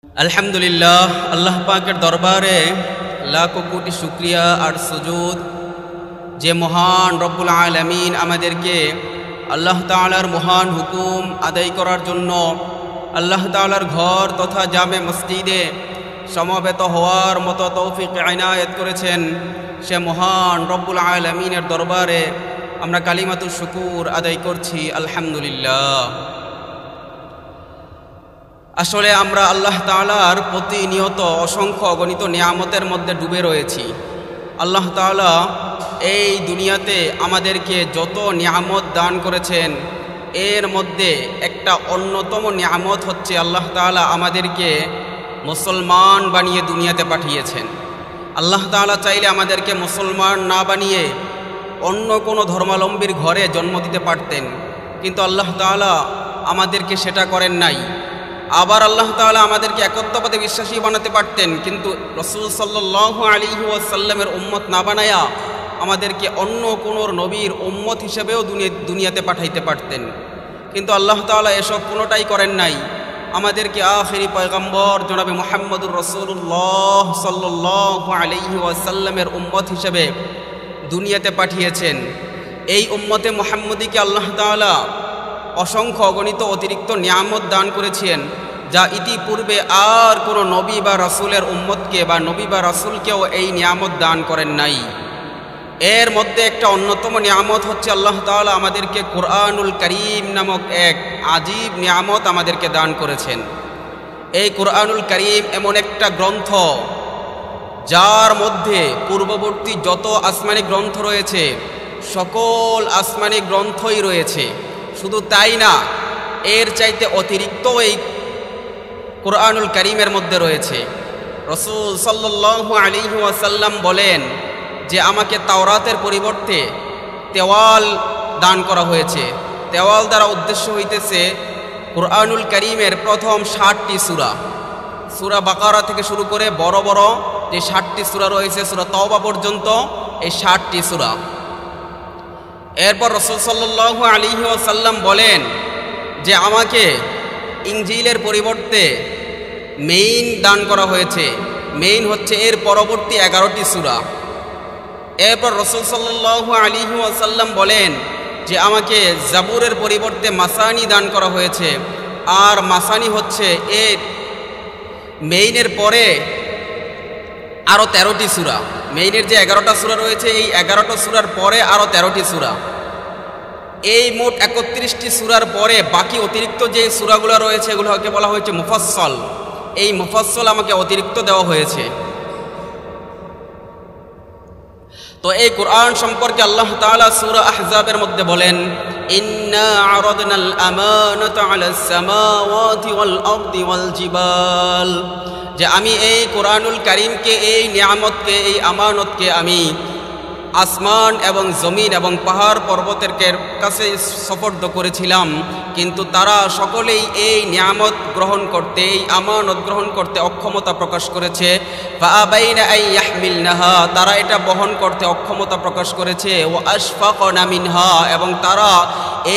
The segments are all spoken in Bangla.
আলহামদুলিল্লাহ, আল্লাহ পাকের দরবারে লাখো কোটি শুকরিয়া আর সুজুদ যে মহান রব্বুল আলামিন আমাদেরকে আল্লাহ তাআলার মহান হুকুম আদায় করার জন্য আল্লাহ তাআলার ঘর তথা জামে মসজিদে সমবেত হওয়ার মতো তৌফিক ইনায়েত করেছেন। সে মহান রব্বুল আলামিনের দরবারে আমরা কালিমাতুশ শুকুর আদায় করছি, আলহামদুলিল্লাহ। আসলে আমরা আল্লাহ তাআলার প্রতিনিয়ত অসংখ্য অগণিত নিয়ামতের মধ্যে ডুবে রয়েছি। আল্লাহ তাআলা এই দুনিয়াতে আমাদেরকে যত নিয়ামত দান করেছেন, এর মধ্যে একটা অন্যতম নিয়ামত হচ্ছে আল্লাহ তাআলা আমাদেরকে মুসলমান বানিয়ে দুনিয়াতে পাঠিয়েছেন। আল্লাহ তাআলা চাইলে আমাদেরকে মুসলমান না বানিয়ে অন্য কোনো ধর্মাবলম্বীর ঘরে জন্ম দিতে পারতেন, কিন্তু আল্লাহ তাআলা আমাদেরকে সেটা করেন নাই। আবার আল্লাহ তাআলা আমাদেরকে একত্ববাদে বিশ্বাসী বানাতে পারতেন, কিন্তু রাসূল সাল্লাল্লাহু আলাইহি ওয়াসাল্লামের উম্মত না বানায়া আমাদেরকে অন্য কোনো নবীর উম্মত হিসেবেও দুনিয়াতে পাঠাইতে পারতেন, কিন্তু আল্লাহ তাআলা এসব কোনোটাই করেন নাই। আমাদেরকে আখিরি পয়গম্বর জনাবে মুহাম্মদুর রাসূলুল্লাহ সাল্লাল্লাহু আলাইহি ওয়াসাল্লামের উম্মত হিসেবে দুনিয়াতে পাঠিয়েছেন। এই উম্মতে মুহাম্মদীকে আল্লাহ তাআলা অসংখ্য অগণিত অতিরিক্ত নিয়ামত দান করেছেন, যা ইতিপূর্বে আর কোনো নবী বা রাসূলের উম্মতকে বা নবী বা রাসূলকেও এই নিয়ামত দান করেন নাই। এর মধ্যে একটা অন্যতম নিয়ামত হচ্ছে আল্লাহ তাআলা আমাদেরকে কুরআনুল কারীম নামক এক আজীব নিয়ামত আমাদেরকে দান করেছেন। এই কুরআনুল কারীম এমন একটা গ্রন্থ যার মধ্যে পূর্ববর্তী যত আসমানি গ্রন্থ রয়েছে সকল আসমানি গ্রন্থই রয়েছে। শুধু তাই না, এর চাইতে অতিরিক্ত এই কুরআনুল কারীমের মধ্যে রয়েছে। রাসূল সাল্লাল্লাহু আলাইহি ওয়াসাল্লাম বলেন যে আমাকে তাওরাতের পরিবর্তে তেওয়াল দান করা হয়েছে। তেওয়াল দ্বারা উদ্দেশ্য হইতেছে কুরআনুল কারীমের প্রথম 60টি সূরা, সূরা বাকারা থেকে শুরু করে বড় বড় যে 60টি সূরা রয়েছে সূরা তাওবা পর্যন্ত, এই 60টি সূরা। এরপর রাসূল সাল্লাল্লাহু আলাইহি ওয়াসাল্লাম বলেন যে আমাকে ইনজিলের পরিবর্তে মেইন দান করা হয়েছে। মেইন হচ্ছে এর পরবর্তী 11টি সূরা। এরপর রাসূল সাল্লাল্লাহু আলাইহি ওয়াসাল্লাম বলেন যে আমাকে জাবুরের পরিবর্তে মাসানি দান করা হয়েছে, আর মাসানি হচ্ছে এর মেইনের পরে আরও 13টি সূরা। মেইনের যে 11টা সূরা রয়েছে, এই 11টা সূরার পরে আরও 13টি সূরা। এই মোট 31টি সূরার পরে বাকি অতিরিক্ত যে সূরাগুলো রয়েছে এগুলোকে বলা হয়েছে মুফাসসল। এই মুফাসসল আমাকে অতিরিক্ত দেওয়া হয়েছে। তো এই কুরআন সম্পর্কে আল্লাহ তাআলা সূরা আহজাবের মধ্যে বলেন, ইন্না আরাদনাল আমানাতা আলাস সামাওয়াতি ওয়াল আরদি ওয়াল জিবাল, যে আমি এই কুরআনুল কারীমকে, এই নিয়ামতকে, এই আমানতকে আমি আসমান এবং জমিন এবং পাহাড় পর্বতের কাছে সুপর্দ করেছিলাম, কিন্তু তারা সকলেই এই নিয়ামত গ্রহণ করতে, এই আমানত গ্রহণ করতে অক্ষমতা প্রকাশ করেছে। ফাআবাইনা আন ইয়াহমিলনাহা, তারা এটা বহন করতে অক্ষমতা প্রকাশ করেছে। ওয়া আশফাকনা মিনহা, এবং তারা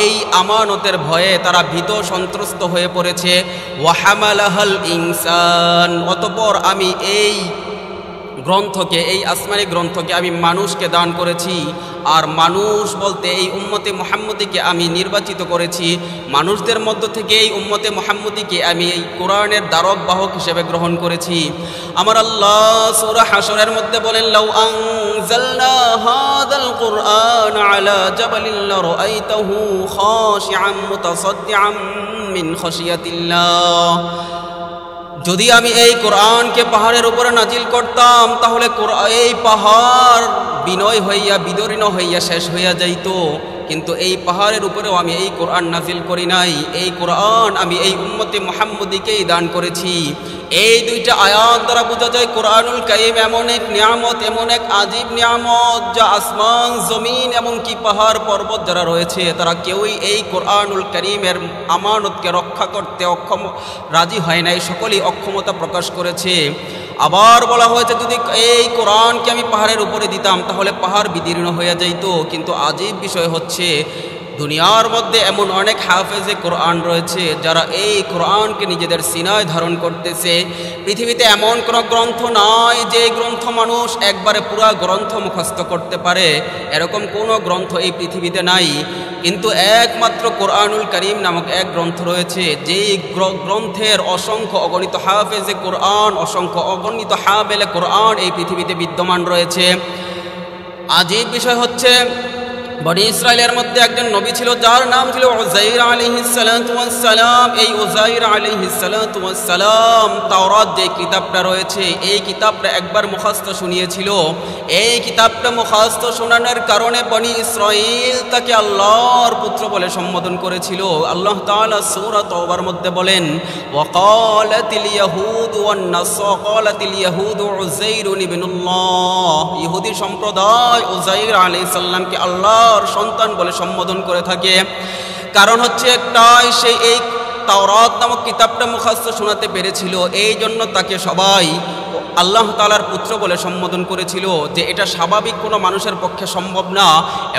এই আমানতের ভয়ে তারা ভীত সন্ত্রস্ত হয়ে পড়েছে। ওয়া হামালাহাল ইনসান, অতঃপর আমি এই গ্রন্থকে, এই আসমানি গ্রন্থকে আমি মানুষকে দান করেছি, আর মানুষ বলতে এই উম্মতে মুহাম্মদীকে আমি নির্বাচিত করেছি। মানুষদের মধ্য থেকে এই উম্মতে মুহাম্মদীকে আমি এই কোরআনের দ্বারক বাহক হিসেবে গ্রহণ করেছি। আমার আল্লাহ সূরা হাশরের মধ্যে বলেন, লাউ আনজালনা হাযাল কুরআন আলা জাবালিন লারাআইতাহু খাশিআম মুতাসাদ্দিআম মিন খাশিয়াতিল্লাহ, যদি আমি এই কোরআনকে পাহাড়ের উপরে নাজিল করতাম তাহলে এই পাহাড় বিনয় হইয়া বিদীর্ণ হইয়া শেষ হইয়া যাইত, কিন্তু এই পাহাড়ের উপরেও আমি এই কোরআন নাজিল করি নাই। এই কোরআন আমি এই উম্মতে মুহাম্মদীকেই দান করেছি। এই দুইটা আয়াত দ্বারা বোঝা যায় কোরআনুল কারীম এমন এক নিয়ামত, এমন এক আজীব নিয়ামত, যা আসমান জমিন এমনকি পাহাড় পর্বত যারা রয়েছে তারা কেউই এই কোরআনুল কারীমের আমানতকে রক্ষা করতে রাজি হয় নাই, সকলেই অক্ষমতা প্রকাশ করেছে। আবার বলা হয়েছে যদি এই কোরআনকে আমি পাহাড়ের উপরে দিতাম তাহলে পাহাড় বিদীর্ণ হয়ে যাইত, কিন্তু আজীব বিষয় হচ্ছে দুনিয়ার মধ্যে এমন অনেক হাফেজে কোরআন রয়েছে যারা এই কোরআনকে নিজেদের সিনায় ধারণ করতেছে। পৃথিবীতে এমন কোনো গ্রন্থ নাই যে গ্রন্থ মানুষ একবারে পুরা গ্রন্থ মুখস্থ করতে পারে, এরকম কোনো গ্রন্থ এই পৃথিবীতে নাই। কিন্তু একমাত্র কোরআনুল কারীম নামক এক গ্রন্থ রয়েছে, যেই গ্রন্থের অসংখ্য অগণিত হাফেজে কোরআন, অসংখ্য অগণিত হামেলে কোরআন এই পৃথিবীতে বিদ্যমান রয়েছে। আজীব বিষয় হচ্ছে, বনি ইসরায়েলের মধ্যে একজন নবী ছিল যার নাম ছিল উযাইর আলাইহিস সালাতু ওয়াস সালাম। এই উযাইর আলাইহিস সালাতু ওয়াস সালাম তাওরাত যে কিতাবটা রয়েছে এই কিতাবটা একবার মুখস্থ শুনিয়েছিল। এই কিতাবটা মুখস্থ শোনানোর কারণে বনি ইসরায়েল তাকে আল্লাহর পুত্র বলে সম্বোধন করেছিল। আল্লাহ তাআলা সূরা তাওবার মধ্যে বলেন, ওয়াকালাতিল ইয়াহুদ ওয়ান নাসারাতিল ইয়াহুদ উযাইরুন ইবনুল্লাহ। ইহুদি সম্প্রদায় উযাইর আলাইহিস সালামকে আল্লাহ সন্তান বলে সম্বোধন করে থাকে। কারণ হচ্ছে একটাই, সে এই তাওরাত নামক কিতাবটা মুখস্থ শোনাতে পেরেছিল, এই জন্য তাকে সবাই আল্লাহ তাআলার পুত্র বলে সম্বোধন করেছিল, যে এটা স্বাভাবিক কোনো মানুষের পক্ষে সম্ভব না।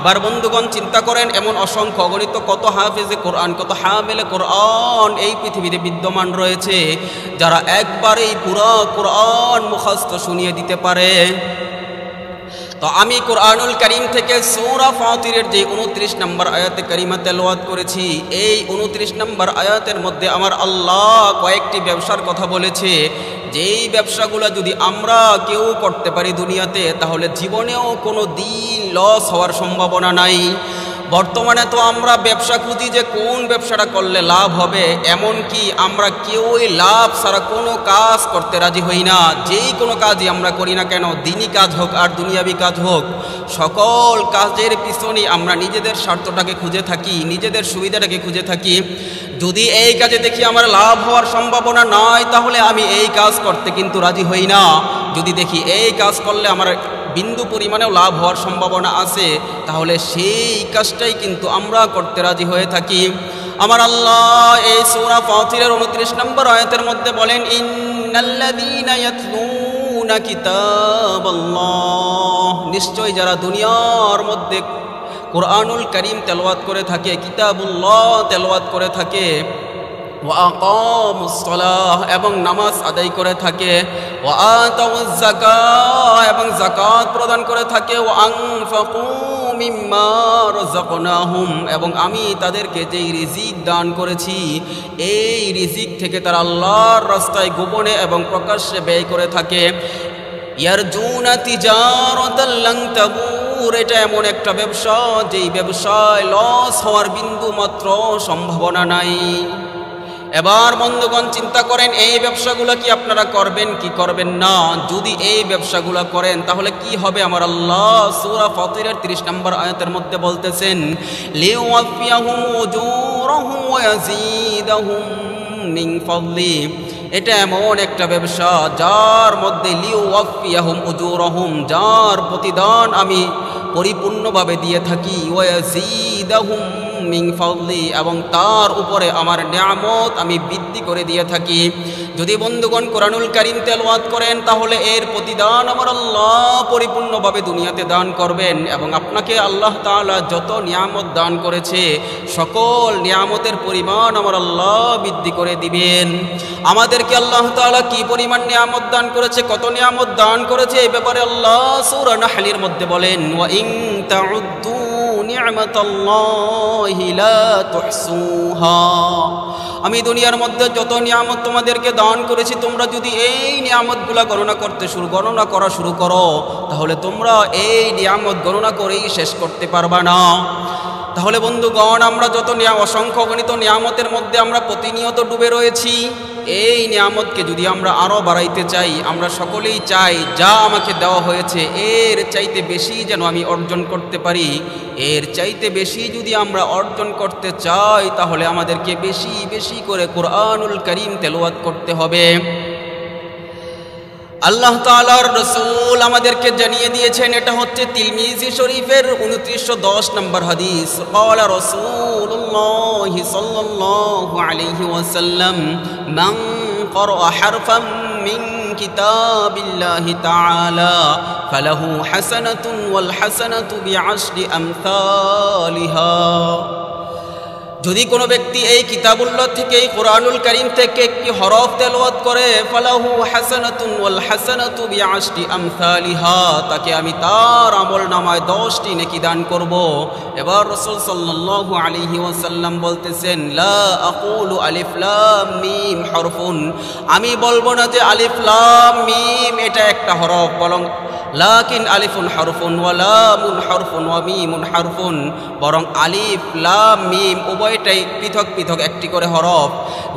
এবার বন্ধুগণ চিন্তা করেন, এমন অসংখ্য অগণিত কত হাফেজে কোরআন, কত হামেলে কোরআন এই পৃথিবীতে বিদ্যমান রয়েছে যারা একবারেই পুরা কোরআন মুখস্থ শুনিয়ে দিতে পারে। তো আমি কোরআনুল কারীম থেকে সূরা ফাতিরের যে 29 নম্বর আয়াতে কারিমা তেলাওয়াত করেছি, এই 29 নম্বর আয়াতের মধ্যে আমার আল্লাহ কয়েকটি ব্যবসার কথা বলেছে, যেই ব্যবসাগুলো যদি আমরা কেউ করতে পারি দুনিয়াতে, তাহলে জীবনেও কোনো দিন লস হওয়ার সম্ভাবনা নাই। বর্তমানে তো আমরা ব্যবসা খুঁজি যে কোন ব্যবসাটা করলে লাভ হবে, এমনকি আমরা কেউই লাভ ছাড়া কোনো কাজ করতে রাজি হই না। যেই কোনো কাজই আমরা করি না কেন, দিনই কাজ হোক আর দুনিয়াবি কাজ হোক, সকল কাজের পিছনে আমরা নিজেদের স্বার্থটাকে খুঁজে থাকি, নিজেদের সুবিধাটাকে খুঁজে থাকি। যদি এই কাজে দেখি আমার লাভ হওয়ার সম্ভাবনা নাই, তাহলে আমি এই কাজ করতে কিন্তু রাজি হই না। যদি দেখি এই কাজ করলে আমার বিন্দু পরিমাণেও লাভ হওয়ার সম্ভাবনা আছে, তাহলে সেই কাজটাই কিন্তু আমরা করতে রাজি হয়ে থাকি। আমার আল্লাহ এই সূরা ফাতিরের 29 নম্বর আয়াতের মধ্যে বলেন, ইন্নাল্লাযীনা ইয়াতলুনা কিতাবাল্লাহ, নিশ্চয় যারা দুনিয়ার মধ্যে কোরআনুল কারীম তেলাওয়াত করে থাকে, কিতাবুল্লাহ তেলাওয়াত করে থাকে, ওয়া আকামুস সালাহ এবং নামাজ আদায় করে থাকে, ওয়া আতাউজ যাকাত এবং যাকাত প্রদান করে থাকে, ওয়া আনফাকু মিম্মা রাযাকনাহুম এবং আমি তাদেরকে যেই রিজিক দান করেছি এই রিজিক থেকে তারা আল্লাহর রাস্তায় গোপনে এবং প্রকাশ্যে ব্যয় করে থাকে। ইয়ারজুনা তিজারাতাল লান তাবুর, এটা এমন একটা ব্যবসা যেই ব্যবসায় লস হওয়ার বিন্দু মাত্র সম্ভাবনা নাই। এবার বন্ধুগণ চিন্তা করেন, এই ব্যবসাগুলো কি আপনারা করবেন কি করবেন না? যদি এই ব্যবসাগুলো করেন তাহলে কি হবে? আমার আল্লাহ সূরা ফাতিরের 30 নম্বর আয়াতের মধ্যে বলতেছেন, লিওয়াফিয়াহুম উজুরহুম ওয়া ইয়াজিদাহুম মিন ফাদলি, এটা এমন একটা ব্যবসা যার মধ্যে লিওয়াফিয়াহুম উজুরহুম, যার প্রতিদান আমি পরিপূর্ণভাবে দিয়ে থাকি, ওয়া ইয়াজিদাহুম মিন ফাদলি এবং তার উপরে আমার নিয়ামত আমি বৃদ্ধি করে দিয়ে থাকি। যদি বন্ধুগণ কোরআনুল কারীম তেলাওয়াত করেন তাহলে এর প্রতিদান আমার আল্লাহ পরিপূর্ণভাবে দুনিয়াতে দান করবেন এবং আপনাকে আল্লাহ তাআলা যত নিয়ামত দান করেছে সকল নিয়ামতের পরিমাণ আমার আল্লাহ বৃদ্ধি করে দিবেন। আমাদেরকে আল্লাহ তাআলা কি পরিমাণ নিয়ামত দান করেছে, কত নিয়ামত দান করেছে, এই ব্যাপারে আল্লাহ সূরা নাহলের মধ্যে বলেন, ওয়া ইন তাউদ্দু নি'মাতাল্লাহি লা তুহসুহা, আমি দুনিয়ার মধ্যে যত নিয়ামত তোমাদেরকে দান করেছি তোমরা যদি এই নিয়ামতগুলো গণনা করা শুরু করো তাহলে তোমরা এই নিয়ামত গণনা করেই শেষ করতে পারবা না। তাহলে বন্ধুগণ আমরা যত অসংখ্য গণিত নিয়ামতের মধ্যে আমরা প্রতিনিয়ত ডুবে রয়েছি, এই নিয়ামতকে যদি আমরা আরও বাড়াইতে চাই, আমরা সকলেই চাই যা আমাকে দেওয়া হয়েছে এর চাইতে বেশি যেন আমি অর্জন করতে পারি। এর চাইতে বেশি যদি আমরা অর্জন করতে চাই তাহলে আমাদেরকে বেশি বেশি করে কোরআনুল কারীম তেলাওয়াত করতে হবে। আল্লাহ তাআলার রাসূল আমাদেরকে জানিয়ে দিয়েছেন, এটা হচ্ছে তিরমিজি শরীফের 2910 নম্বর হাদিস, ক্বালা রাসূলুল্লাহ সাল্লাল্লাহু আলাইহি ওয়াসাল্লাম, মান ক্বারা হারফান মিন কিতাবিল্লাহি তাআলা ফালাহু হাসানাতুন ওয়াল হাসানাতু বিআশরি আমসালিহা। যদি কোনো ব্যক্তি এই কিতাবুল্লাহ থেকে এই কোরআনুল কারীম থেকে একটি হরফ তেলাওয়াত করে ফালাহু হাসানাতুন ওয়াল হাসানাতু বিআশরি আমসালিহা, তাকে আমি তার আমলনামায় 10টি নেকি দান করব। এবার রাসূল সাল্লাল্লাহু আলাইহি ওয়াসাল্লাম বলতেছেন লা আকুলু আলিফ লাম মিম হরফুন, আমি বলবো না যে আলিফ লাম মিম এটা একটা হরফ, বরং লাকিন আলিফুন হরফুন ওয়া লামুন হরফুন ওয়া মিমুন হরফুন, বরং আলিফ লাম মিম উভয়টাই পৃথক পৃথক একটি করে হরফ।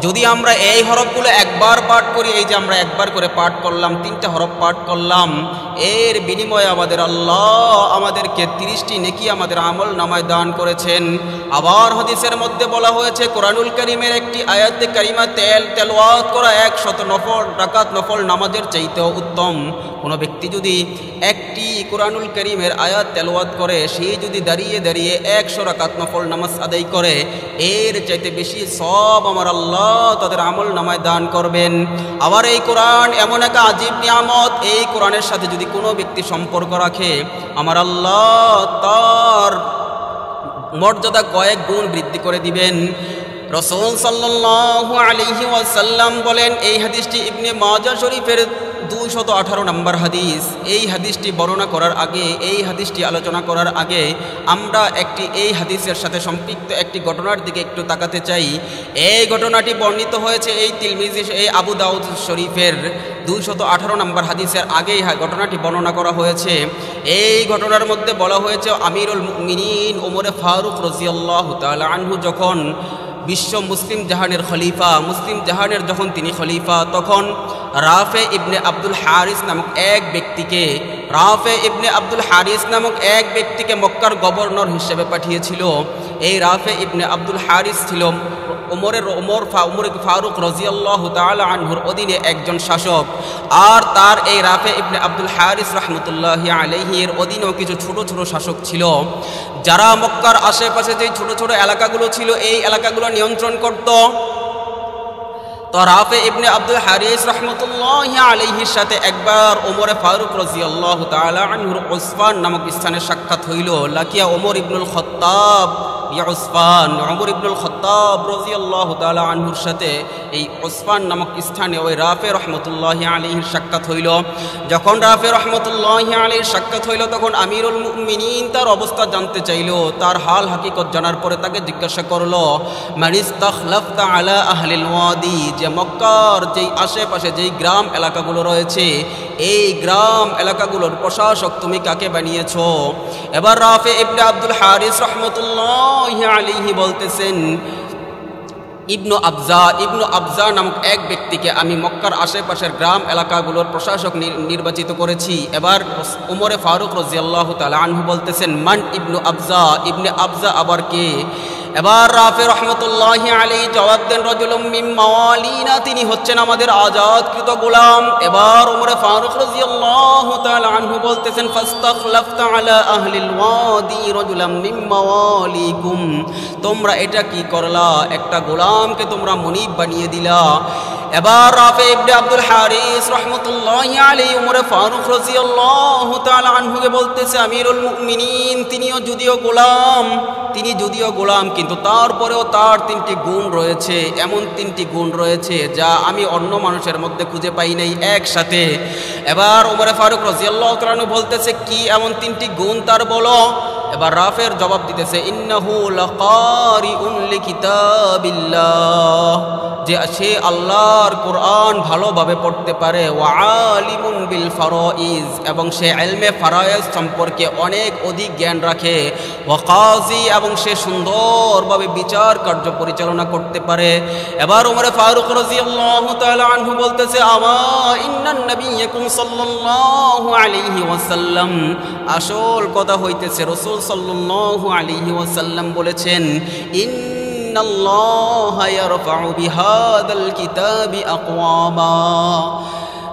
যদি আমরা এই হরফগুলো একবার পাঠ করি, এই যে আমরা একবার করে পাঠ করলাম, 3টা হরফ পাঠ করলাম, এর বিনিময়ে আমাদের আল্লাহ আমাদেরকে 30টি নেকি আমাদের আমল নামায় দান করেছেন। আবার হাদিসের মধ্যে বলা হয়েছে কোরআনুল কারীমের একটি আয়াতে কারিমা তেলাওয়াত করা 100 নফল রাকাত নফল নামাজের চাইতেও উত্তম। কোনো ব্যক্তি যদি একটি কোরআনুল কারীমের আয়াত তেলাওয়াত করে, সে যদি দাঁড়িয়ে দাঁড়িয়ে 100 রাকাত নফল নামাজ আদায় করে, এর চাইতে বেশি সব আমার আল্লাহ তাদের আমল নামায় দান করবেন। আবার এই কোরআন এমন এক আজীব নিয়ামত, এই কোরআনের সাথে যদি কোনো ব্যক্তি সম্পর্ক রাখে, আমার আল্লাহ তার মর্যাদা কয়েক গুণ বৃদ্ধি করে দিবেন। রাসূল সাল্লাল্লাহু আলাইহি ওয়াসাল্লাম বলেন, এই হাদিসটি ইবনে মাজাহ শরীফের 218 নম্বর হাদিস। এই হাদিসটি বর্ণনা করার আগে, এই হাদিসটি আলোচনা করার আগে আমরা এই হাদিসের সাথে সম্পৃক্ত একটি ঘটনার দিকে একটু তাকাতে চাই। এই ঘটনাটি বর্ণিত হয়েছে এই আবু দাউদ শরীফের 218 নম্বর হাদিসের আগেই ঘটনাটি বর্ণনা করা হয়েছে। এই ঘটনার মধ্যে বলা হয়েছে আমিরুল মুমিনিন ওমর ফারুক রাদিয়াল্লাহু তাআলা আনহু যখন বিশ্ব মুসলিম জাহানের খলিফা, মুসলিম জাহানের যখন তিনি খলিফা, তখন রাফে ইবনে আব্দুল হারিস নামক এক ব্যক্তিকে মক্কার গভর্নর হিসেবে পাঠিয়েছিল। এই রাফে ইবনে আব্দুল হারিস ছিল ওমর ফারুক রাদিয়াল্লাহু তাআলা আনহুর অধীনে একজন শাসক। আর তার এই রাফে ইবনে আব্দুল হারিস রাহমাতুল্লাহি আলাইহি এর অধীনেও কিছু ছোট ছোট শাসক ছিল, যারা মক্কার আশেপাশে যে ছোট ছোট এলাকাগুলো ছিল এই এলাকাগুলো নিয়ন্ত্রণ করত। তো রাফে ইবনে আব্দুল হারিস রাহমাতুল্লাহি আলাইহির সাথে একবার ওমর ফারুক রাদিয়াল্লাহু তাআলা আনহুর উসফান নামক স্থানে সাক্ষাৎ হইল। লাকিয়া ওমর ইবনুল খাত্তাব ওমর ইবনুল খাত্তাব রাদিয়াল্লাহু তাআলা আনহুর সাথে এই উসফান নামক স্থানে ওই রাফে রাহমাতুল্লাহি আলাইহির সাক্ষাৎ হইল। যখন রাফে রাহমাতুল্লাহি আলাইহির সাক্ষাৎ হইল, তখন আমিরুল মুমিনিন তার অবস্থা জানতে চাইল। তার হাল হাকিকত জানার পরে তাকে জিজ্ঞাসা করলো, মানিস্তাখলাফতা আলা আহলিল ওয়াদি, যে মক্কার যেই আশেপাশে যেই গ্রাম এলাকাগুলো রয়েছে, এই গ্রাম এলাকাগুলোর প্রশাসক তুমি কাকে বানিয়েছো? এবার রাফে ইবনে আব্দুল হারিস রাহমাতুল্লাহি আলাইহি বলতেছেন, ইবনু আবজা নামক এক ব্যক্তিকে আমি মক্কার আশেপাশের গ্রাম এলাকাগুলোর প্রশাসক নির্বাচিত করেছি। এবার ওমরে ফারুক রাদিয়াল্লাহু তাআলা আনহু বলতেছেন, মান ইবনু আবজা আবার কে? এবার রাফে রাহমাতুল্লাহি আলাইহি জবাব দেন, রাজুলুম মিন মাওয়ালিনা, তিনি হচ্ছেন আমাদের আজাদকৃত গোলাম। এবার ওমরে ফারুক রাদিয়াল্লাহু তাআলা আনহু বলতেছেন, ফাস্তাখলাফতা আলা আহলিল ওয়াদি রাজুলাম মিন মাওয়ালিকুম, তোমরা এটা কি করলা? একটা গোলামকে তোমরা মুনিব বানিয়ে দিলা। এবার রাফে ইবনে আব্দুল হারিস রাহমাতুল্লাহি আলাইহি ওমর ফারুক রাদিয়াল্লাহু তাআলা আনহুকে বলতেছে, আমিরুল মুমিনিন তিনি যদিও গোলাম কিন্তু তারপরেও তার 3টি গুণ রয়েছে, এমন 3টি গুণ রয়েছে যা আমি অন্য মানুষের মধ্যে খুঁজে পাই নাই একসাথে। এবার ওমর ফারুক রাদিয়াল্লাহু তাআলা আনহু বলতেছে, কি এমন 3টি গুণ তার বলো? এবার রাফের জবাব দিতেছে, ইন্নাহু লাকারিউন লিকিতাবিল্লাহ, যে সে আল্লাহর কোরআন ভালোভাবে পড়তে পারে, ওয়া আলিমুন বিল ফারাইজ, এবং সে ইলমে ফারায়েজ সম্পর্কে অনেক অধিক জ্ঞান রাখে, ওয়া কাজী, এবং সে সুন্দরভাবে বিচার কার্য পরিচালনা করতে পারে। এবার ওমর ফারুক রাদিয়াল্লাহু তাআলা আনহু বলতেছে, আমা ইন্নান নবিয়্যাকুম সাল্লাল্লাহু আলাইহি ওয়াসাল্লাম, আসল কথা হইতেছে রাসূল সাল্লাল্লাহু আলাইহি ওয়াসাল্লাম বলেছেন, ইন্নাল্লাহা ইয়ারফাউ বিহাদাল কিতাবি আকওয়ামা,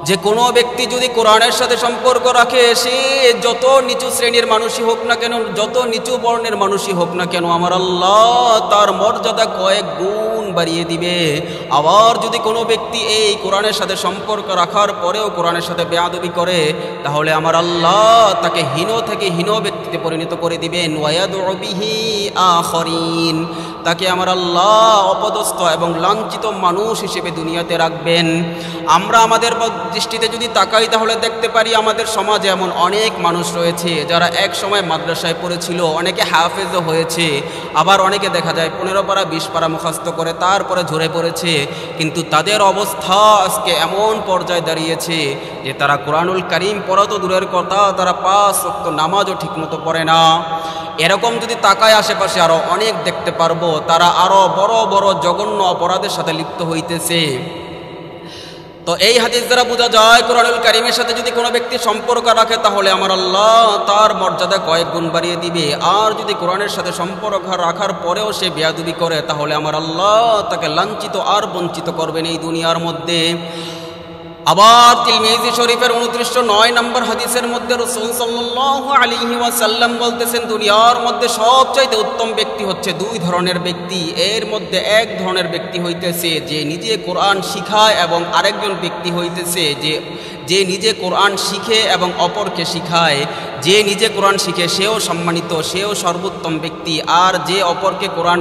যে কোনো ব্যক্তি যদি কোরআনের সাথে সম্পর্ক রাখে, সে যত নিচু শ্রেণীর মানুষই হোক না কেন, যত নিচু বর্ণের মানুষই হোক না কেন, আমার আল্লাহ তার মর্যাদা কয়েক গুণ বাড়িয়ে দিবে। আবার যদি কোনো ব্যক্তি এই কোরআনের সাথে সম্পর্ক রাখার পরেও কোরআনের সাথে বেয়াদবি করে, তাহলে আমার আল্লাহ তাকে হীন থেকে হীন ব্যক্তিতে পরিণত করে দিবেন। ওয়ায়াদউ বিহি আখরিন, তাকে আমার আল্লাহ অপদস্থ এবং লাঞ্ছিত মানুষ হিসেবে দুনিয়াতে রাখবেন। আমরা আমাদের দৃষ্টিতে যদি তাকাই তাহলে দেখতে পারি আমাদের সমাজে এমন অনেক মানুষ রয়েছে যারা এক সময় মাদ্রাসায় পড়েছিল, অনেকে হাফেজও হয়েছে, আবার অনেকে দেখা যায় 15 পারা 20 পারা মুখস্থ করে তারপরে ঝরে পড়েছে, কিন্তু তাদের অবস্থা আজকে এমন পর্যায়ে দাঁড়িয়েছে যে তারা কোরআনুল কারীম পড়া তো দূরের কথা, তারা 5 ওয়াক্ত নামাজও ঠিকমতো পড়ে না। এরকম যদি তাকায় আশেপাশে আরও অনেক দেখতে পারবো তারা আরও বড় বড় জঘন্য অপরাধের সাথে লিপ্ত হইতেছে। তো এই হাদিস দ্বারা বোঝা যায় কোরআনুল কারীমের সাথে যদি কোনো ব্যক্তি সম্পর্ক রাখে তাহলে আমার আল্লাহ তার মর্যাদা কয়েক গুণ বাড়িয়ে দিবে, আর যদি কোরআনের সাথে সম্পর্ক রাখার পরেও সে বেয়াদবি করে তাহলে আমার আল্লাহ তাকে লাঞ্ছিত আর বঞ্চিত করবেন এই দুনিয়ার মধ্যে। আবার তিরমিজি শরীফের 2909 নম্বর হাদিসের মধ্যে রাসূল সাল্লাল্লাহু আলাইহি ওয়াসাল্লাম বলতেছেন, দুনিয়ার মধ্যে সবচাইতে উত্তম ব্যক্তি হচ্ছে 2 ধরনের ব্যক্তি। এর মধ্যে এক ধরনের ব্যক্তি হইতেছে যে নিজে কোরআন শিখায় এবং আরেকজন ব্যক্তি হইতেছে যে নিজে কোরআন শিখে এবং অপরকে শিখায়। যে নিজে কোরআন শিখে সেও সম্মানিত, সেও সর্বোত্তম ব্যক্তি, আর যে অপরকে কোরআন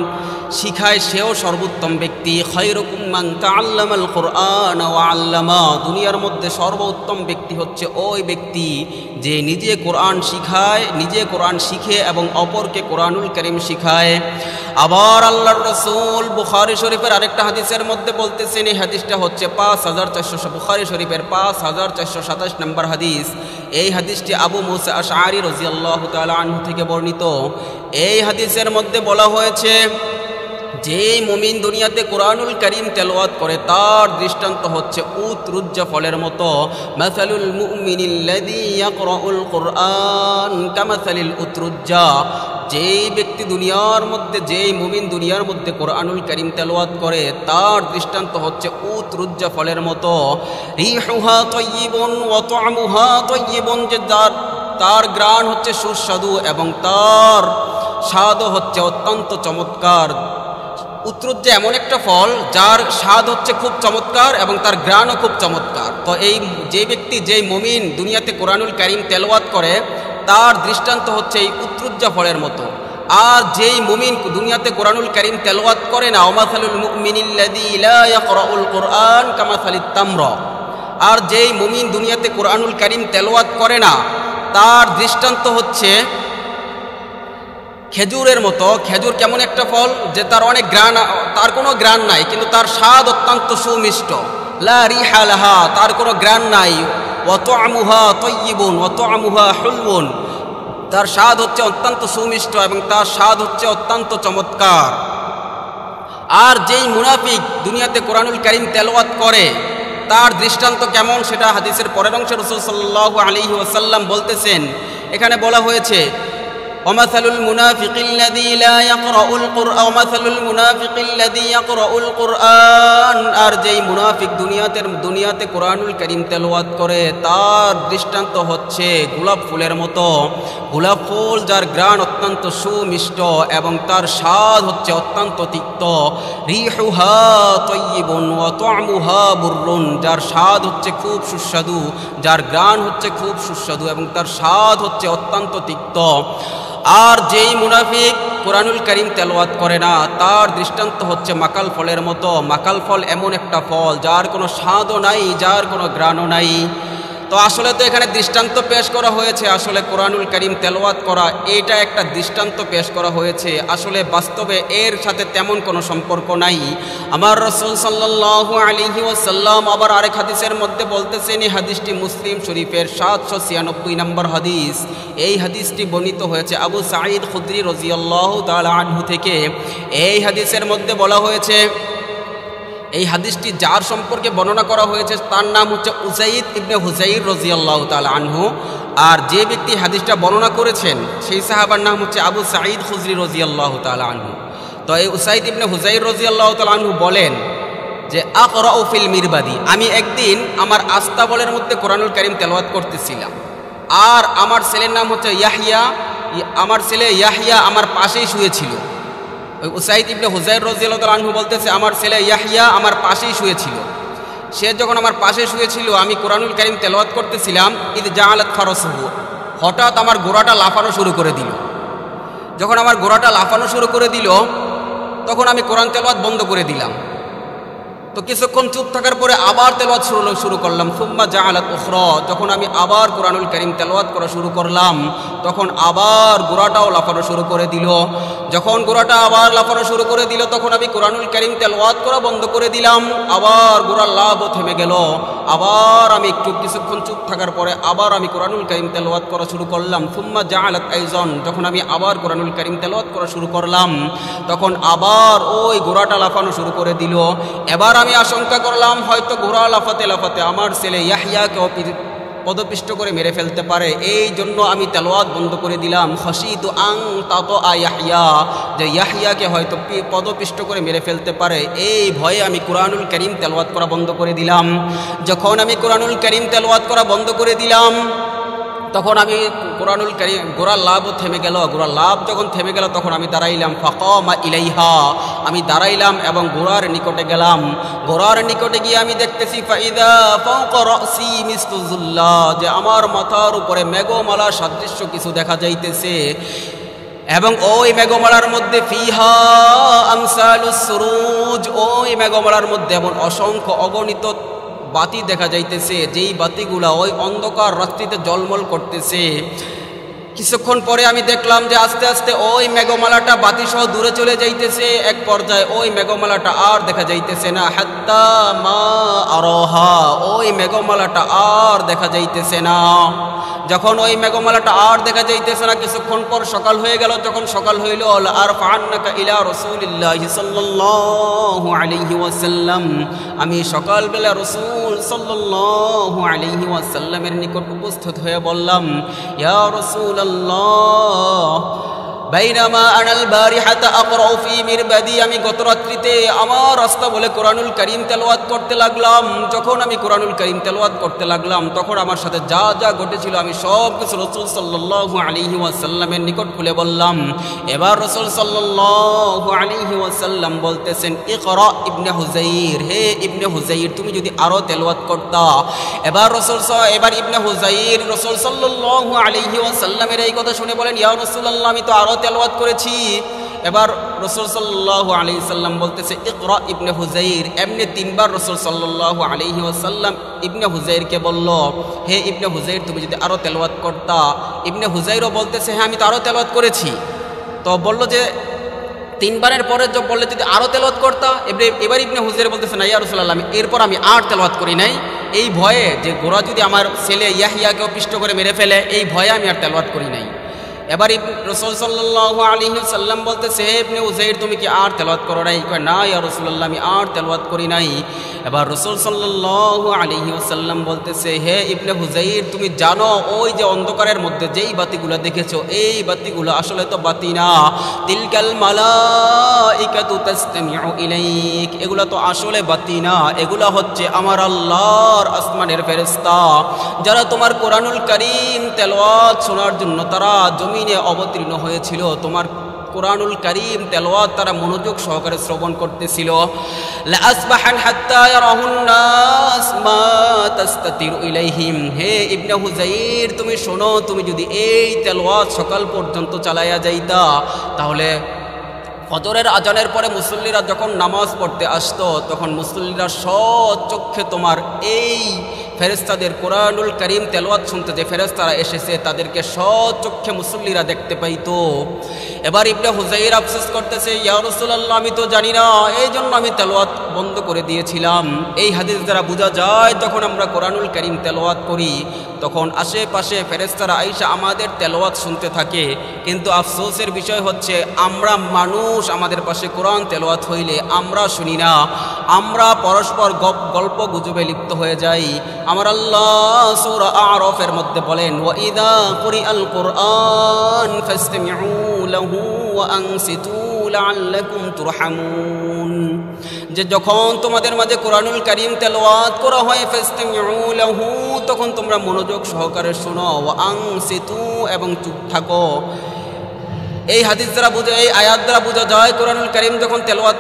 শিখায় সেও সর্বোত্তম ব্যক্তি। খায়রুকুম মান তাআল্লামাল কুরআন ওয়া আল্লামা, দুনিয়ার মধ্যে সর্বোত্তম ব্যক্তি হচ্ছে ওই ব্যক্তি যে নিজে কোরআন শিখায়, নিজে কোরআন শিখে এবং অপরকে কোরআনুল কারীম শিখায়। আবার আল্লাহর রাসূল বুখারী শরীফের আরেকটা হাদিসের মধ্যে বলতেছেন, এই হাদিসটা হচ্ছে 5400 বুখারী শরীফের 5427 নম্বর হাদিস। এই হাদিসটি আবু মুসা আশআরী রাদিয়াল্লাহু তাআলা আনহু থেকে বর্ণিত। এই হাদিসের মধ্যে বলা হয়েছে যে মুমিন দুনিয়াতে কোরআনুল কারীম তেলাওয়াত করে তার দৃষ্টান্ত হচ্ছে উতরুজ্জা ফলের মতো। মাসালুল মুমিনিল্লাযী ইয়াকরাউল কুরআন কামাসালিল উতরুজ্জা, যেই ব্যক্তি দুনিয়ার মধ্যে, যেই মুমিন দুনিয়ার মধ্যে কোরআনুল কারীম তেলাওয়াত করে তার দৃষ্টান্ত হচ্ছে উতরুজ্জা ফলের মতো। রিহুহা তাইয়িবুন ওয়া তা'মুহা তাইয়িবুন, যে তার ঘ্রাণ হচ্ছে সুস্বাদু এবং তার স্বাদও হচ্ছে অত্যন্ত চমৎকার। উতরুজ্জা এমন একটা ফল যার স্বাদ হচ্ছে খুব চমৎকার এবং তার ঘ্রাণও খুব চমৎকার। তো এই যে ব্যক্তি, যেই মুমিন দুনিয়াতে কোরআনুল কারীম তেলাওয়াত করে তার দৃষ্টান্ত হচ্ছে এই উতরুজ্জা ফলের মতো। আর যেই মুমিন দুনিয়াতে কোরআনুল কারীম তেলাওয়াত করে না, ওমাসালুল মুমিনিল্লাযী লা ইয়াকরাউল কুরআন কামাসালিত তামর, আর যেই মুমিন দুনিয়াতে কোরআনুল কারীম তেলাওয়াত করে না তার দৃষ্টান্ত হচ্ছে খেজুরের মতো। খেজুর কেমন একটা ফল যে তার অনেক ঘ্রাণ, তার কোনো ঘ্রাণ নাই কিন্তু তার স্বাদ অত্যন্ত সুমিষ্ট। লা রিহা লাহা, তার কোনো ঘ্রাণ নাই। ওয়া তা'মুহা তাইয়িবুন ওয়া তা'মুহা হুলবুন, তার স্বাদ হচ্ছে অত্যন্ত সুমিষ্ট এবং তার স্বাদ হচ্ছে অত্যন্ত চমৎকার। আর যেই মুনাফিক দুনিয়াতে কোরআনুল কারীম তেলাওয়াত করে তার দৃষ্টান্ত কেমন সেটা হাদিসের পরের অংশে রাসূল সাল্লাল্লাহু আলাইহি ওয়াসাল্লাম বলতেছেন। এখানে বলা হয়েছে ওমাসালুল মুনাফিকিল্লাযী লা ইয়াকরাউল কুরআন ওমাসালুল মুনাফিকিল্লাযী ইয়াকরাউল কুরআন, আর যেই মুনাফিক দুনিয়াতে কোরআনুল কারীম তেলাওয়াত করে তার দৃষ্টান্ত হচ্ছে গোলাপ ফুলের মতো। গোলাপ ফুল যার ঘ্রাণ অত্যন্ত সুমিষ্ট এবং তার স্বাদ হচ্ছে অত্যন্ত তিক্ত। রিহুহা তাইয়িবুন ওয়া তা'মুহা বুররুন, যার স্বাদ হচ্ছে খুব সুস্বাদু, যার ঘ্রাণ হচ্ছে খুব সুস্বাদু এবং তার স্বাদ হচ্ছে অত্যন্ত তিক্ত। আর যেই মুনাফিক কোরআনুল কারীম তেলাওয়াত করে না তার দৃষ্টান্ত হচ্ছে মাকাল ফলের মতো। মাকাল ফল এমন একটা ফল যার কোনো স্বাদও নাই, যার কোনো ঘ্রাণও নাই। তো আসলে তো এখানে দৃষ্টান্ত পেশ করা হয়েছে, আসলে কোরআনুল কারীম তেলাওয়াত করা এটা একটা দৃষ্টান্ত পেশ করা হয়েছে, আসলে বাস্তবে এর সাথে তেমন কোনো সম্পর্ক নাই। আমার রাসূল সাল্লাল্লাহু আলাইহি ওয়াসাল্লাম আবার আরেক হাদিসের মধ্যে বলতেছেন, এই হাদিসটি মুসলিম শরীফের 796 নম্বর হাদিস। এই হাদিসটি বর্ণিত হয়েছে আবু সাঈদ খুদরি রাদিয়াল্লাহু তাআলা আনহু থেকে। এই হাদিসের মধ্যে বলা হয়েছে, এই হাদিসটি যার সম্পর্কে বর্ণনা করা হয়েছে তার নাম হচ্ছে উসাইদ ইবনে হুযাইর রাদিয়াল্লাহু তাআলা আনহু, আর যে ব্যক্তি হাদিসটা বর্ণনা করেছেন সেই সাহাবার নাম হচ্ছে আবু সাঈদ খুদরি রাদিয়াল্লাহু তাআলা আনহু। তো এই উসাইদ ইবনে হুযাইর রাদিয়াল্লাহু তাআলা আনহু বলেন যে আকরাউ ফিল মিরবাদি, আমি একদিন আমার আস্তাবলের মধ্যে কোরআনুল কারীম তেলাওয়াত করতেছিলাম, আর আমার ছেলের নাম হচ্ছে ইয়াহইয়া, আমার ছেলে ইয়াহইয়া আমার পাশেই শুয়েছিল। ওই উসাইদ ইবনে হুযাইর রাদিয়াল্লাহু তাআলা আনহু বলতেছে আমার ছেলে ইয়াহইয়া আমার পাশেই শুয়েছিল। সে যখন আমার পাশে শুয়েছিল আমি কোরআনুল কারীম তেলাওয়াত করতেছিলাম, ইদ জাআলাত ফারাসুহু, হঠাৎ আমার ঘোড়াটা লাফানো শুরু করে দিল। যখন আমার ঘোড়াটা লাফানো শুরু করে দিল তখন আমি কোরআন তেলাওয়াত বন্ধ করে দিলাম। তো কিছুক্ষণ চুপ থাকার পরে আবার তেলাওয়াত শুরু করলাম। সুম্মা জাআলাত উখরা, যখন আমি আবার কোরআনুল কারীম তেলাওয়াত করা শুরু করলাম তখন আবার গোড়াটাও লাফানো শুরু করে দিল। যখন গোড়াটা আবার লাফানো শুরু করে দিল তখন আমি কোরআনুল কারীম তেলাওয়াত করা বন্ধ করে দিলাম। আবার গোড়ার লাভও থেমে গেল। আবার আমি একটু কিছুক্ষণ চুপ থাকার পরে আবার আমি কোরআনুল কারীম তেলাওয়াত করা শুরু করলাম। সুম্মা জাআলাত আইজান, যখন আমি আবার কোরআনুল কারীম তেলাওয়াত করা শুরু করলাম তখন আবার ওই গোড়াটা লাফানো শুরু করে দিল। এবার আমি আশঙ্কা করলাম হয়তো ঘোড়া লাফাতে লাফাতে আমার ছেলে ইয়াহইয়াকেও পদপিষ্ট করে মেরে ফেলতে পারে, এই জন্য আমি তেলাওয়াত বন্ধ করে দিলাম। খাশিতু আন তাতা ইয়াহইয়া, যে ইয়াহইয়াকে হয়তো পদপিষ্ট করে মেরে ফেলতে পারে, এই ভয়ে আমি কোরআনুল কারীম তেলাওয়াত করা বন্ধ করে দিলাম। যখন আমি কোরআনুল কারীম তেলাওয়াত করা বন্ধ করে দিলাম তখন আমি কোরআনুল কারীম গোড়ার লাভও থেমে গেল। গোড়ার লাভ যখন থেমে গেল তখন আমি দাঁড়াইলাম। ফাকামা ইলাইহা, আমি দাঁড়াইলাম এবং গোড়ার নিকটে গেলাম। গোড়ার নিকটে গিয়ে আমি দেখতেছি ফাইদা ফাওকা রাসি মিসলু যুল্লা, যে আমার মাথার উপরে মেঘমালা সাদৃশ্য কিছু দেখা যাইতেছে এবং ওই মেঘমালার মধ্যে ফিহা আমসালুস সুরুজ, ওই মেঘমালার মধ্যে এমন অসংখ্য অগণিত বাতি দেখা যাইতেছে, যেই বাতিগুলা ওই অন্ধকার রাত্রিতে জলমল করতেছে। কিছুক্ষণ পরে আমি দেখলাম যে আস্তে আস্তে ওই মেঘমালাটা বাতিসহ দূরে চলে যাইতেছে। এক পর্যায়ে ওই মেঘমালাটা আর দেখা যাইতেছে না। হাত্তা মা আরহা, ওই মেঘমালাটা আর দেখা যাইতেছে না। যখন ওই মেঘমালাটা আর দেখা যাইতেছে না কিছুক্ষণ পর সকাল হয়ে গেল। যখন সকাল হইল আরফা'নাকা ইলা রাসূলিল্লাহি সাল্লাল্লাহু আলাইহি ওয়াসাল্লাম, আমি সকালবেলা রাসূল সাল্লাল্লাহু আলাইহি ওয়াসাল্লামের নিকট উপস্থিত হয়ে বললাম, ইয়া রাসূলুল্লাহ বাইনামা আনাল বারিহাতা আকরাউ ফি মিরবাদি, আমি গত রাত্রিতে আমার রাস্তা বলে কোরআনুল কারীম তেলাওয়াত করতে লাগলাম। যখন আমি কোরআনুল কারীম তেলাওয়াত করতে লাগলাম তখন আমার সাথে যা যা ঘটেছিল আমি সব কিছু রাসূল সাল্লাল্লাহু আলাইহি ওয়াসাল্লামের নিকট খুলে বললাম। এবার রাসূল সাল্লাল্লাহু আলাইহি ওয়াসাল্লাম বলতেছেন, ইকরা ইবনে হুযাইর, হে ইবনে হুযাইর তুমি যদি আরো তেলাওয়াত করতা। এবার ইবনে হুযাইর রাসূল সাল্লাল্লাহু আলাইহি ওয়াসাল্লামের এই কথা শুনে বলেন, ইয়া রাসূলুল্লাহ আমি তো আরো তেলাওয়াত করেছি। এবার রাসূল সাল্লাল্লাহু আলাইহি সাল্লাম বলতেছে, ইকরা ইবনে হুযাইর। এমনি তিনবার রাসূল সাল্লাল্লাহু আলাইহি ওয়াসাল্লাম ইবনে হুযাইরকে বলল, হে ইবনে হুযাইর তুমি যদি আরো তেলাওয়াত করতা। ইবনে হুযাইরও বলতেছে, হ্যাঁ আমি তো আরো তেলাওয়াত করেছি। তো বলল যে তিনবারের পরে বললে যদি আরো তেলাওয়াত করতা। এবার ইবনে হুযাইর বলতেছে, না ইয়া রাসূলুল্লাহ এরপর আমি আর তেলাওয়াত করি নাই, এই ভয়ে যে গোরা যদি আমার ছেলে ইয়াহইয়াকেও পিষ্ট করে মেরে ফেলে, এই ভয়ে আমি আর তেলাওয়াত করি নাই। এবার রাসূল সাল্লাল্লাহু আলাইহি ওয়াসাল্লাম বলতেছে, হে ইবনে হুযাইর তুমি কি আর তেলাওয়াত করো নাই? কয় না ইয়া রাসূলুল্লাহ আমি আর তেলাওয়াত করি নাই। এবার রাসূল সাল্লাল্লাহু আলাইহি ওয়াসাল্লাম বলতেছে, হে ইবনে হুযাইর তুমি জানো ওই যে অন্ধকারের মধ্যে যেই বাতিগুলো দেখেছো এই বাতিগুলো আসলে তো বাতি না। তিলকাল মালাইকাতু তাসতামিউ ইলাইক, এগুলা তো আসলে বাতি না, এগুলা হচ্ছে আমার আল্লাহর আসমানের ফেরেশতা, যারা তোমার কোরআনুল কারীম তেলাওয়াত শোনার জন্য তারা জমিনে অবতীর্ণ হয়েছিল। তোমার কোরআনুল কারীম তেলাওয়াত তারা মনোযোগ সহকারে শ্রবণ করতেছিল। লা আসবাহান হাত্তা ইয়ারাহুন নাস মা তাস্তাতিরু ইলাইহিম, হে ইবনে হুযাইর তুমি শোনো, তুমি যদি এই তেলাওয়াত সকাল পর্যন্ত চালায়া যাইতা তাহলে ফজরের আজানের পরে মুসল্লিরা যখন নামাজ পড়তে আসতো তখন মুসল্লিরা সচক্ষে তোমার এই ফেরেশতাদের কোরআনুল কারীম তেলাওয়াত শুনতে যে ফেরেশতারা এসেছে তাদেরকে সচক্ষে মুসল্লিরা দেখতে পাইতো। এবার ইবনে হুযাইর আফসোস করতেছে, ইয়া রাসূলুল্লাহ আমি তো জানি না, এই জন্য আমি তেলাওয়াত বন্ধ করে দিয়েছিলাম। এই হাদিস দ্বারা বোঝা যায় যখন আমরা কোরআনুল কারীম তেলাওয়াত করি তখন আশেপাশে ফেরেশতারা আইসা আমাদের তেলাওয়াত শুনতে থাকে, কিন্তু আফসোসের বিষয় হচ্ছে আমরা মানুষ, আমাদের পাশে কোরআন তেলাওয়াত হইলে আমরা শুনি না, আমরা পরস্পর গল্প গুজবে লিপ্ত হয়ে যাই। আমার আল্লাহ সূরা আ'রাফের মধ্যে বলেন, ওয়া ইযা কুরিআল কুরআন ফাসতামিউ লাহু ওয়া আনসিতু লাআল্লাকুম তুরহামুন, যে যখন তোমাদের মাঝে কোরআনুল কারীম তেলাওয়াত করা হয় ফাসতামিউ লাহু তখন তোমরা মনোযোগ সহকারে শোনো, ওয়া আনসিতু এবং চুপ থাকো। এই হাদিস দ্বারা বোঝা, এই আয়াত দ্বারা বোঝা যায় কোরআনুল কারীম যখন তেলাওয়াত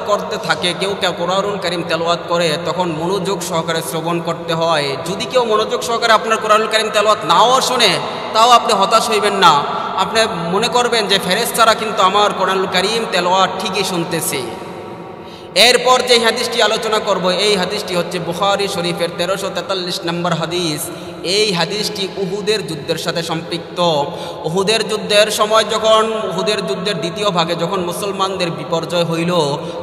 করতে থাকে, কেউ কোরআনুল কারীম তেলাওয়াত করে তখন মনোযোগ সহকারে শ্রবণ করতে হয়। যদি কেউ মনোযোগ সহকারে আপনার কোরআনুল কারীম তেলাওয়াত নাও শোনে তাও আপনি হতাশ হইবেন না, আপনি মনে করবেন যে ফেরেশতারা কিন্তু আমার কোরআনুল কারীম তেলাওয়াত ঠিকই শুনতেছে। এরপর যে হাদিসটি আলোচনা করব এই হাদিসটি হচ্ছে বুখারী শরীফের 1343 নম্বর হাদিস। এই হাদিসটি উহুদের যুদ্ধের সাথে সম্পৃক্ত। উহুদের যুদ্ধের সময় যখন উহুদের যুদ্ধের দ্বিতীয় ভাগে যখন মুসলমানদের বিপর্যয় হইল,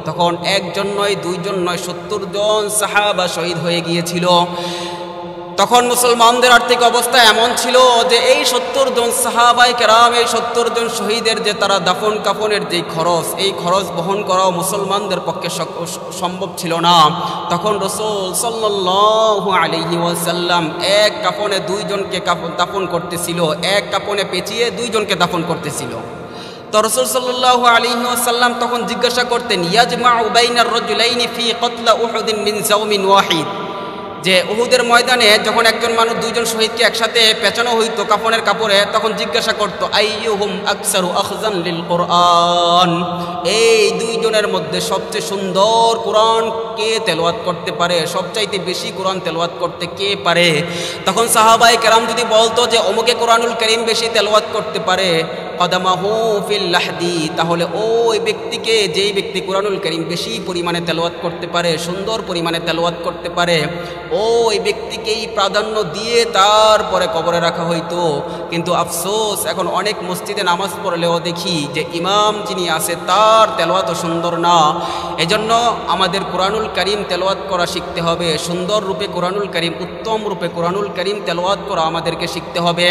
তখন একজন নয়, দুইজন নয়, 70 জন সাহাবা শহীদ হয়ে গিয়েছিল। তখন মুসলমানদের আর্থিক অবস্থা এমন ছিল যে এই 70 জন সাহাবায়ে কেরাম, এই 70 জন শহীদের যে তারা দাফন কাফনের যে খরচ, এই খরচ বহন করাও মুসলমানদের পক্ষে সম্ভব ছিল না। তখন রাসূল সাল্লাল্লাহু আলাইহি ওয়াসাল্লাম এক কাফনে 2 জনকে দাফন করতেছিল, এক কাফনে পেঁচিয়ে 2 জনকে দাফন করতেছিল। তো রাসূল সাল্লাল্লাহু আলাইহি ওয়াসাল্লাম তখন জিজ্ঞাসা করতেন, ইয়াজমাউ বাইনার রাজুলাইনি ফি কতলা উহুদিন মিন যাওমিন ওয়াহিদ, যে উহুদের ময়দানে যখন একজন মানুষ 2 জন শহীদকে একসাথে পেঁচানো হইতো কাফনের কাপড়ে, তখন জিজ্ঞাসা করতো আইয়ুহুম আকসারু আখযান লিল কোরআন, এই 2 জনের মধ্যে সবচেয়ে সুন্দর কোরআন কে তেলাওয়াত করতে পারে, সবচাইতে বেশি কোরআন তেলাওয়াত করতে কে পারে। তখন সাহাবায়ে কেরাম যদি বলতো যে অমুকে কোরআনুল কারীম বেশি তেলাওয়াত করতে পারে, কদমাহু ফিল লাহদি, তাহলে ওই ব্যক্তিকে, যেই ব্যক্তি কোরআনুল কারীম বেশি পরিমাণে তেলাওয়াত করতে পারে, সুন্দর পরিমাণে তেলাওয়াত করতে পারে, ওই ব্যক্তিকেই প্রাধান্য দিয়ে তারপরে কবরে রাখা হইতো। কিন্তু আফসোস, এখন অনেক মসজিদে নামাজ পড়লেও দেখি যে ইমাম যিনি আছে তার তেলাওয়াতও সুন্দর না। এজন্য আমাদের কোরআনুল কারীম তেলাওয়াত করা শিখতে হবে, সুন্দর রূপে কোরআনুল কারীম, উত্তম রূপে কোরআনুল কারীম তেলাওয়াত করা আমাদেরকে শিখতে হবে।